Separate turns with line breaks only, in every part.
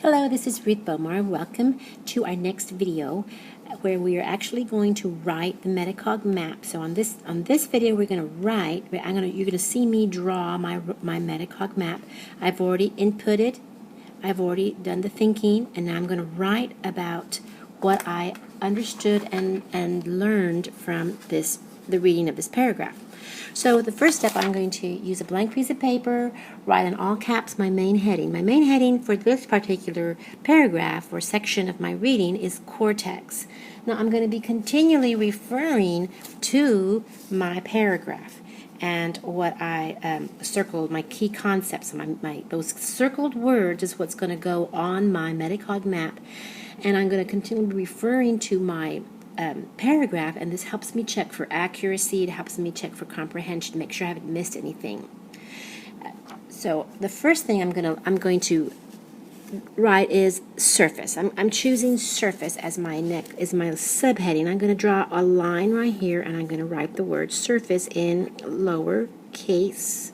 Hello, this is Ruth Bomar. Welcome to our next video where we are actually going to write the Metacog map. So on this video we're going to write, you're going to see me draw my Metacog map. I've already inputted, I've already done the thinking, and now I'm going to write about what I understood and learned from the reading of this paragraph. So the first step, I'm going to use a blank piece of paper, write in all caps my main heading. My main heading for this particular paragraph or section of my reading is cortex. Now I'm going to be continually referring to my paragraph and what I circled, my key concepts, those circled words is what's going to go on my Metacog map, and I'm going to continue referring to my paragraph, and this helps me check for accuracy, it helps me check for comprehension, make sure I haven't missed anything. So the first thing I'm going to write is surface. I'm choosing surface as my subheading. I'm going to draw a line right here, and I'm going to write the word surface in lowercase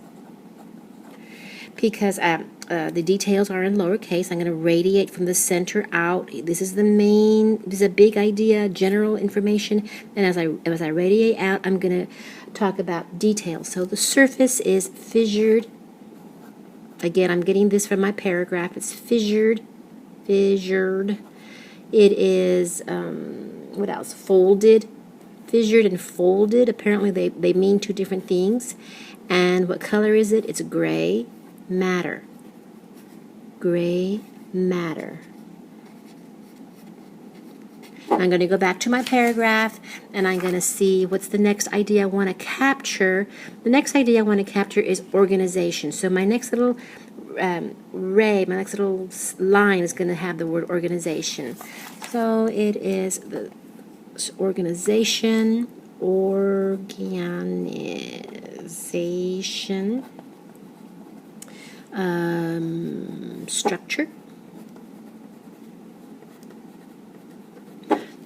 because the details are in lowercase. I'm going to radiate from the center out. This is a big idea, general information, and as I radiate out, I'm going to talk about details. So the surface is fissured. Again, I'm getting this from my paragraph. It's fissured. It is, what else? Folded. Fissured and folded. Apparently they mean two different things. And what color is it? It's gray matter. Gray matter. I'm going to go back to my paragraph, and I'm going to see what's the next idea I want to capture. The next idea I want to capture is organization. So my next little my next little line is going to have the word organization. So it is the organization, structure.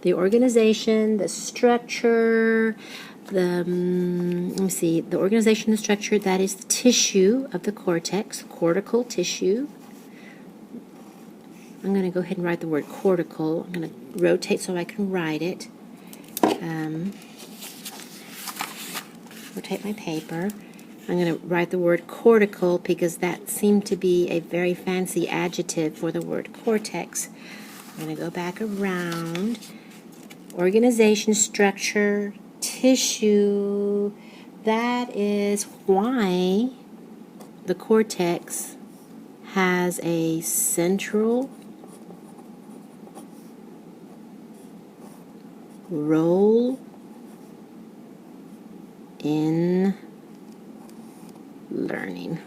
The organization, the structure, let me see, the organization, the structure, that is the tissue of the cortex, cortical tissue. I'm going to go ahead and write the word cortical. I'm going to rotate so I can write it. Rotate my paper. I'm going to write the word cortical because that seemed to be a very fancy adjective for the word cortex. I'm going to go back around. Organization, structure, tissue. That is why the cortex has a central role in learning.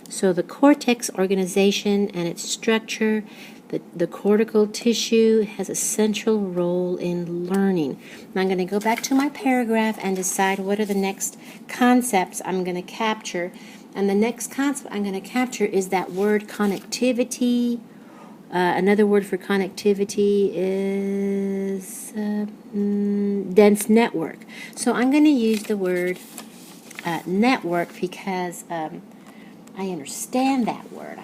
So the cortex organization and its structure, the cortical tissue has a central role in learning. Now I'm going to go back to my paragraph and decide what are the next concepts I'm going to capture. And the next concept I'm going to capture is that word connectivity. Another word for connectivity is dense network. So I'm going to use the word network because I understand that word.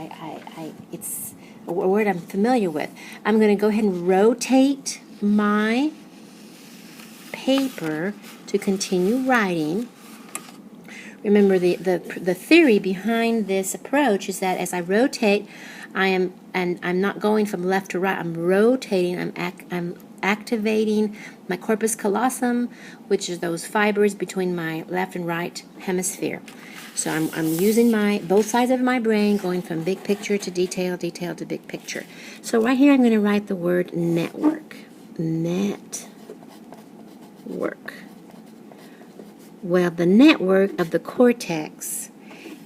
It's a word I'm familiar with. I'm going to go ahead and rotate my paper to continue writing. Remember, the theory behind this approach is that as I rotate, I'm not going from left to right. I'm rotating. I'm activating my corpus callosum, which is those fibers between my left and right hemisphere. So I'm using both sides of my brain, going from big picture to detail, detail to big picture. So right here I'm going to write the word network. Network. Well, the network of the cortex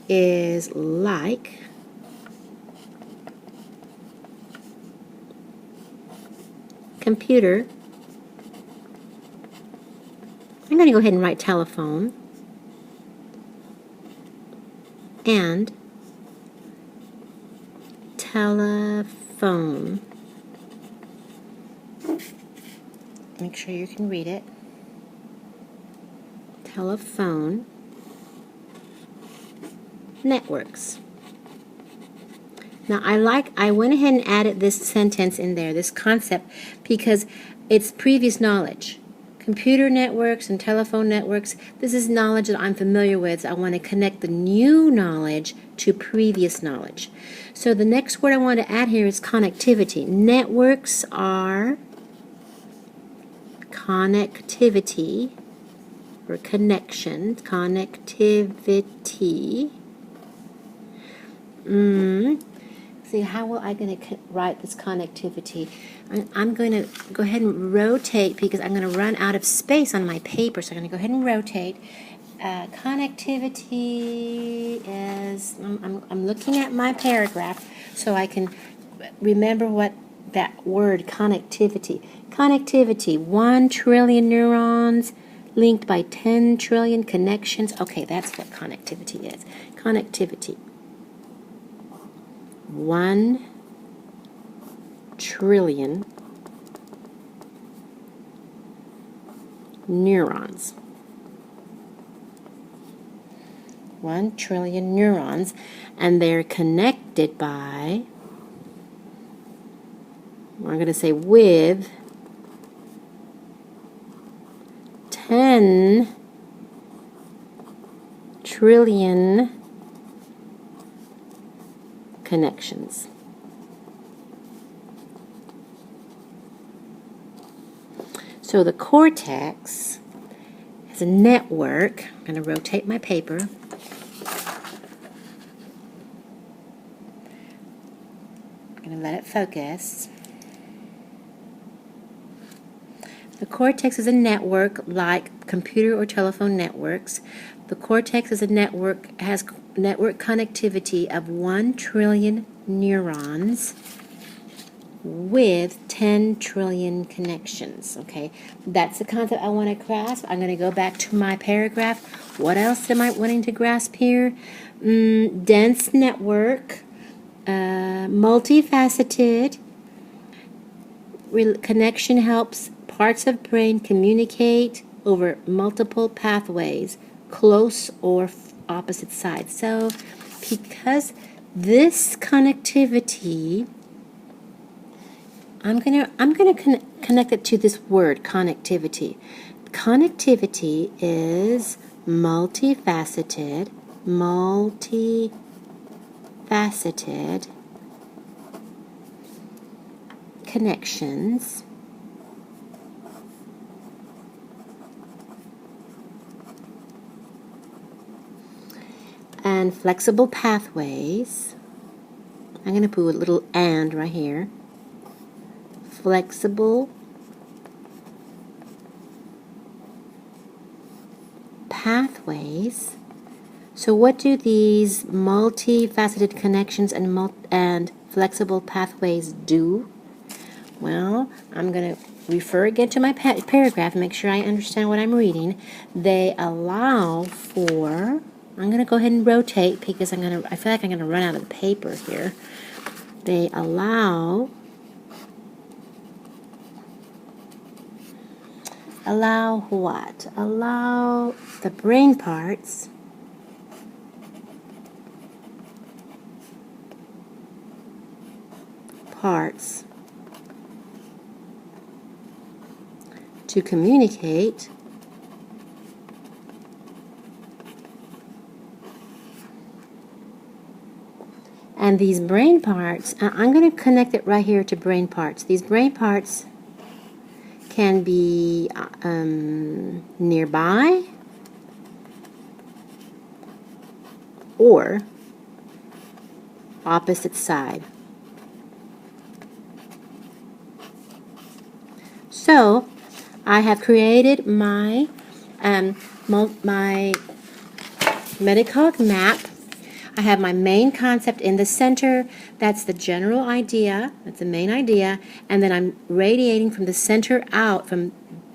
is like computer. I'm going to go ahead and write telephone and telephone. Make sure you can read it. Telephone networks. Now I went ahead and added this sentence in there, this concept, because it's previous knowledge. Computer networks and telephone networks, this is knowledge that I'm familiar with. I want to connect the new knowledge to previous knowledge. So the next word I want to add here is connectivity. Networks are connectivity or connection, connectivity. See, how will I going to write this connectivity? I'm going to go ahead and rotate because I'm going to run out of space on my paper. So I'm going to go ahead and rotate. Connectivity is, I'm looking at my paragraph so I can remember what that word connectivity. Connectivity, 1 trillion neurons linked by 10 trillion connections. Okay, that's what connectivity is. Connectivity. 1 trillion neurons. 1 trillion neurons, and they're connected by, we're going to say with 10 trillion connections. So the cortex is a network. I'm going to rotate my paper. I'm going to let it focus. The cortex is a network like computer or telephone networks. The cortex is a network, has network connectivity of 1 trillion neurons with 10 trillion connections. Okay, that's the concept I want to grasp. I'm going to go back to my paragraph. What else am I wanting to grasp here? Dense network, multifaceted. Connection helps parts of brain communicate over multiple pathways, close or opposite sides. So because this connectivity, I'm gonna connect it to this word, connectivity. Connectivity is multifaceted connections and flexible pathways. I'm going to put a little "and" right here. Flexible pathways. So what do these multifaceted connections and flexible pathways do? Well, I'm going to refer again to my paragraph, make sure I understand what I'm reading. They allow for, I'm going to go ahead and rotate because I feel like I'm going to run out of the paper here. They allow what? Allow the brain parts to communicate and these brain parts, I'm going to connect it right here to brain parts. These brain parts can be nearby or opposite side. So I have created my my Metacog map. I have my main concept in the center. That's the general idea. That's the main idea. And then I'm radiating from the center out.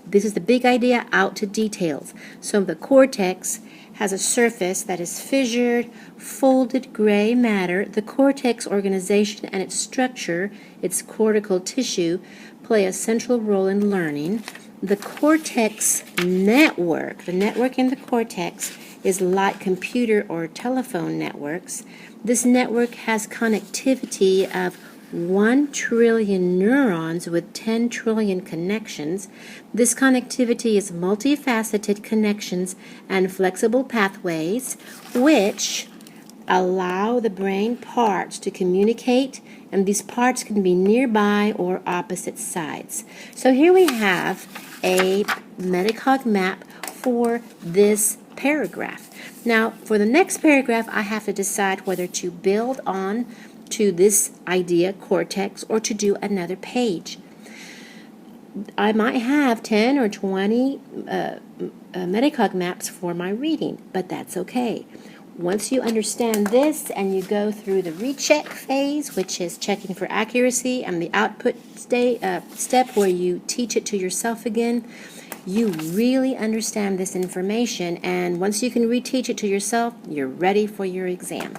This is the big idea out to details. So the cortex has a surface that is fissured, folded gray matter. The cortex organization and its structure, its cortical tissue, play a central role in learning. The cortex network, the network in the cortex, is like computer or telephone networks. This network has connectivity of 1 trillion neurons with 10 trillion connections. This connectivity is multifaceted connections and flexible pathways which allow the brain parts to communicate, and these parts can be nearby or opposite sides. So here we have a Metacog map for this paragraph. Now, for the next paragraph, I have to decide whether to build on to this idea cortex or to do another page. I might have 10 or 20 Metacog maps for my reading, but that's okay. Once you understand this and you go through the recheck phase, which is checking for accuracy, and the output step where you teach it to yourself again, you really understand this information, and once you can reteach it to yourself, you're ready for your exam.